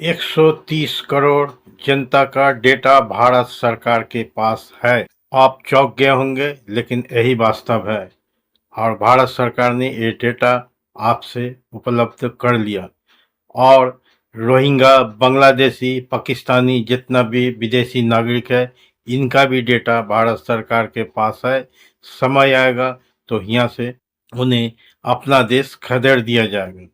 130 करोड़ जनता का डेटा भारत सरकार के पास है। आप चौंक गए होंगे, लेकिन यही वास्तव है। और भारत सरकार ने ये डेटा आपसे उपलब्ध कर लिया। और रोहिंग्या, बांग्लादेशी, पाकिस्तानी जितना भी विदेशी नागरिक है, इनका भी डेटा भारत सरकार के पास है। समय आएगा तो यहाँ से उन्हें अपना देश खदेड़ दिया जाएगा।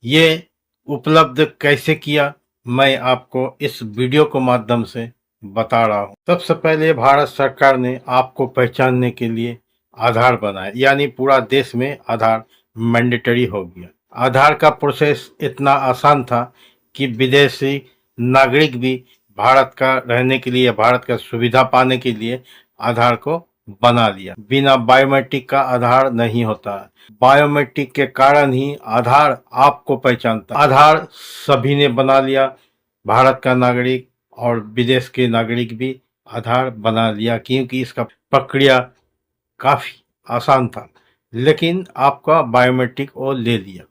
ये उपलब्ध कैसे किया, मैं आपको इस वीडियो के माध्यम से बता रहा हूँ। सबसे पहले भारत सरकार ने आपको पहचानने के लिए आधार बनाया, यानी पूरा देश में आधार मैंडेटरी हो गया। आधार का प्रोसेस इतना आसान था कि विदेशी नागरिक भी भारत का रहने के लिए, भारत का सुविधा पाने के लिए आधार को बना लिया। बिना बायोमेट्रिक का आधार नहीं होता है। बायोमेट्रिक के कारण ही आधार आपको पहचानता है। आधार सभी ने बना लिया, भारत का नागरिक और विदेश के नागरिक भी आधार बना लिया, क्योंकि इसका प्रक्रिया काफी आसान था। लेकिन आपका बायोमेट्रिक वो ले लिया।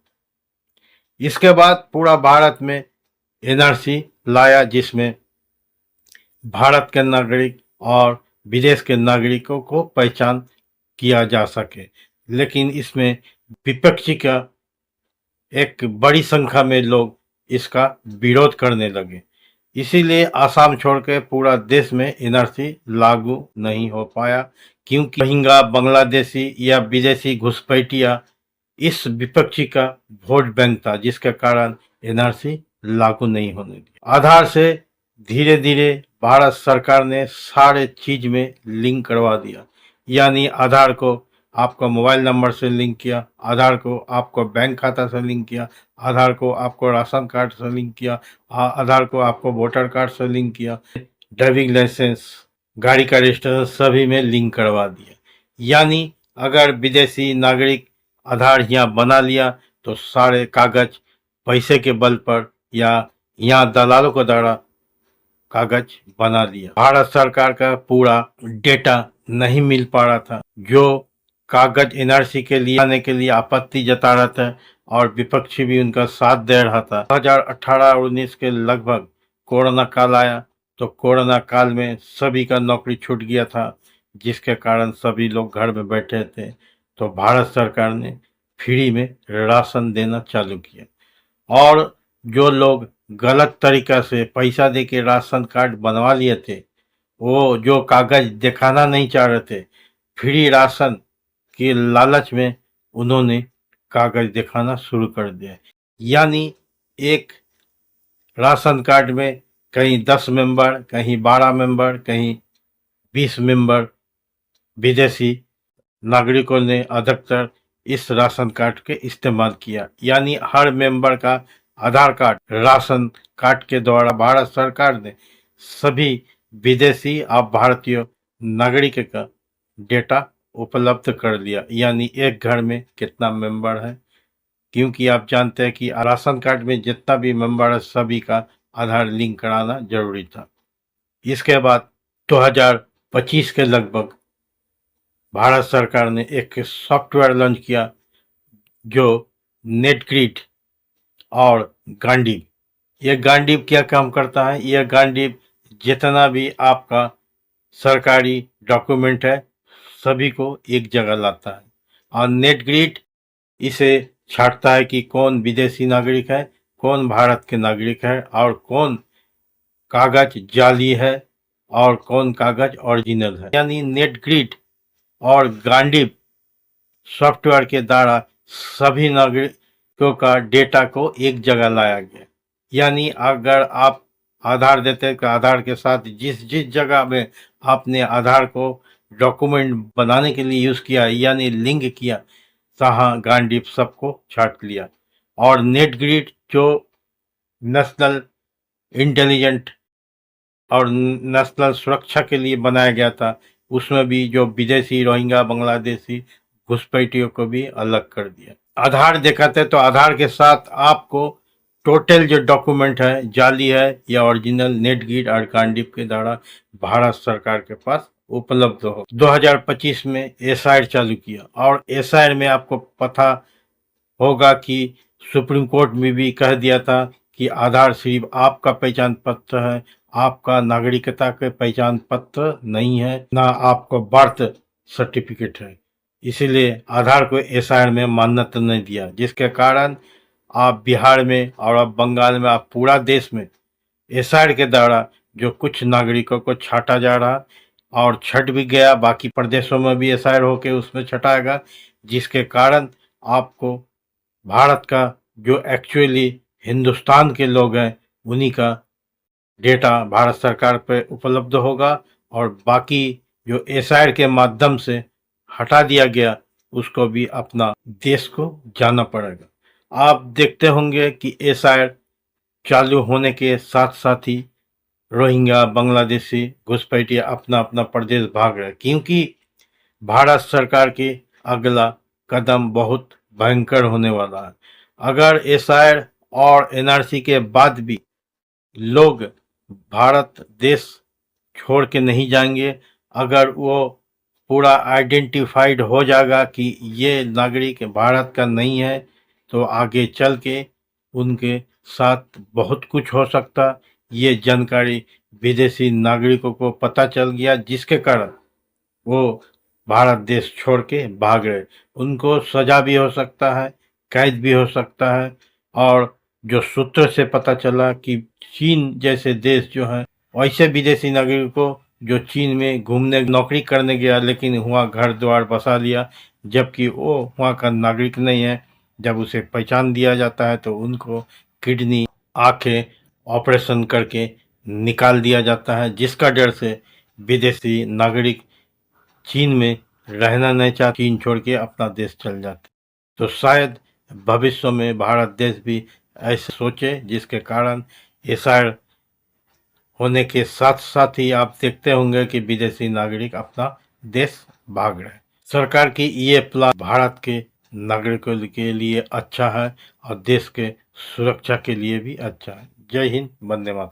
इसके बाद पूरा भारत में एनआरसी लाया, जिसमें भारत के नागरिक और विदेश के नागरिकों को पहचान किया जा सके। लेकिन इसमें विपक्षी का एक बड़ी संख्या में लोग इसका विरोध करने लगे। इसीलिए आसाम छोड़ के पूरा देश में एनआरसी लागू नहीं हो पाया, क्योंकि रोहिंग्या, बांग्लादेशी या विदेशी घुसपैठिया इस विपक्षी का वोट बैंक था, जिसके कारण एनआरसी लागू नहीं होने दिया। आधार से धीरे धीरे भारत सरकार ने सारे चीज में लिंक करवा दिया, यानी आधार को आपका मोबाइल नंबर से लिंक किया, आधार को आपको बैंक खाता से लिंक किया, आधार को आपको राशन कार्ड से लिंक किया, आधार को आपको वोटर कार्ड से लिंक किया, ड्राइविंग लाइसेंस, गाड़ी का रजिस्ट्रेशन सभी में लिंक करवा दिया। यानी अगर विदेशी नागरिक आधार यहाँ बना लिया तो सारे कागज पैसे के बल पर या यहाँ दलालों के द्वारा कागज बना लिया। भारत सरकार का पूरा डेटा नहीं मिल पा रहा था। जो कागज एनआरसी के लिए आने के लिए आपत्ति जता रहा था और विपक्षी भी उनका साथ दे रहा था। 2018 और 19 के लगभग कोरोना काल आया, तो कोरोना काल में सभी का नौकरी छूट गया था, जिसके कारण सभी लोग घर में बैठे थे। तो भारत सरकार ने फ्री में राशन देना चालू किया। और जो लोग गलत तरीका से पैसा दे के राशन कार्ड बनवा लिए थे, वो जो कागज दिखाना नहीं चाह रहे थे, फ्री राशन के लालच में उन्होंने कागज दिखाना शुरू कर दिया। यानी एक राशन कार्ड में कहीं 10 मेंबर, कहीं 12 मेंबर, कहीं 20 मेंबर विदेशी नागरिकों ने अधिकतर इस राशन कार्ड के इस्तेमाल किया। यानी हर मेंबर का आधार कार्ड राशन कार्ड के द्वारा भारत सरकार ने सभी विदेशी और भारतीय नागरिक का डेटा उपलब्ध कर लिया। यानी एक घर में कितना मेंबर है, क्योंकि आप जानते हैं कि राशन कार्ड में जितना भी मेंबर है सभी का आधार लिंक कराना जरूरी था। इसके बाद 2025 के लगभग भारत सरकार ने एक सॉफ्टवेयर लॉन्च किया, जो नेटग्रिड और गांडीव। यह गांडीव क्या काम करता है? यह गांडीव जितना भी आपका सरकारी डॉक्यूमेंट है सभी को एक जगह लाता है, और नेटग्रिड इसे छांटता है कि कौन विदेशी नागरिक है, कौन भारत के नागरिक है, और कौन कागज जाली है और कौन कागज ओरिजिनल है। यानी नेटग्रिड और गांडीव सॉफ्टवेयर के द्वारा सभी नागरिकों का डेटा को एक जगह लाया गया। यानी अगर आप आधार देते हैं तो आधार के साथ जिस जिस जगह में आपने आधार को डॉक्यूमेंट बनाने के लिए यूज किया, यानी लिंक किया, वहाँ गांडीव सबको छांट लिया। और नेटग्रिड जो नेशनल इंटेलिजेंट और नेशनल सुरक्षा के लिए बनाया गया था, उसमें भी जो विदेशी रोहिंग्या, बांग्लादेशी घुसपैठियों को भी अलग कर दिया। आधार दिखाते तो आधार के साथ आपको टोटल जो डॉक्यूमेंट है, जाली है या ओरिजिनल, नेटग्रिड और गांडीव के द्वारा भारत सरकार के पास उपलब्ध हो। 2025 में एसआईआर चालू किया, और एसआईआर में आपको पता होगा कि सुप्रीम कोर्ट में भी कह दिया था कि आधार सिर्फ आपका पहचान पत्र है, आपका नागरिकता के पहचान पत्र नहीं है, ना आपको बर्थ सर्टिफिकेट है। इसीलिए आधार को एसआईआर में मान्यता नहीं दिया, जिसके कारण आप बिहार में और अब बंगाल में, आप पूरा देश में एसआईआर के द्वारा जो कुछ नागरिकों को छांटा जा रहा और छट भी गया, बाकी प्रदेशों में भी एसआईआर होके उसमें छटाएगा, जिसके कारण आपको भारत का जो एक्चुअली हिंदुस्तान के लोग हैं उन्हीं का डेटा भारत सरकार पे उपलब्ध होगा, और बाकी जो एसआईआर के माध्यम से हटा दिया गया उसको भी अपना देश को जाना पड़ेगा। आप देखते होंगे कि एसआईआर चालू होने के साथ साथ ही रोहिंग्या, बांग्लादेशी घुसपैठिए अपना अपना प्रदेश भाग रहे, क्योंकि भारत सरकार की अगला कदम बहुत भयंकर होने वाला है। अगर एसआईआर और एनआरसी के बाद भी लोग भारत देश छोड़ के नहीं जाएंगे, अगर वो पूरा आइडेंटिफाइड हो जाएगा कि ये नागरिक भारत का नहीं है, तो आगे चल के उनके साथ बहुत कुछ हो सकता। ये जानकारी विदेशी नागरिकों को पता चल गया, जिसके कारण वो भारत देश छोड़ के भाग गए। उनको सजा भी हो सकता है, कैद भी हो सकता है। और जो सूत्र से पता चला कि चीन जैसे देश जो है, वैसे विदेशी नागरिकों को जो चीन में घूमने नौकरी करने गया लेकिन वहाँ घर द्वार बसा लिया, जबकि वो वहाँ का नागरिक नहीं है, जब उसे पहचान दिया जाता है तो उनको किडनी, आंखें ऑपरेशन करके निकाल दिया जाता है, जिसका डर से विदेशी नागरिक चीन में रहना नहीं चाहते, चीन छोड़ के अपना देश चल जाते। तो शायद भविष्य में भारत देश भी ऐसे सोचे, जिसके कारण एसआईआर होने के साथ साथ ही आप देखते होंगे कि विदेशी नागरिक अपना देश भाग रहे हैं। सरकार की ये प्लान भारत के नागरिकों के लिए अच्छा है और देश के सुरक्षा के लिए भी अच्छा है। जय हिंद, वंदे मातरम।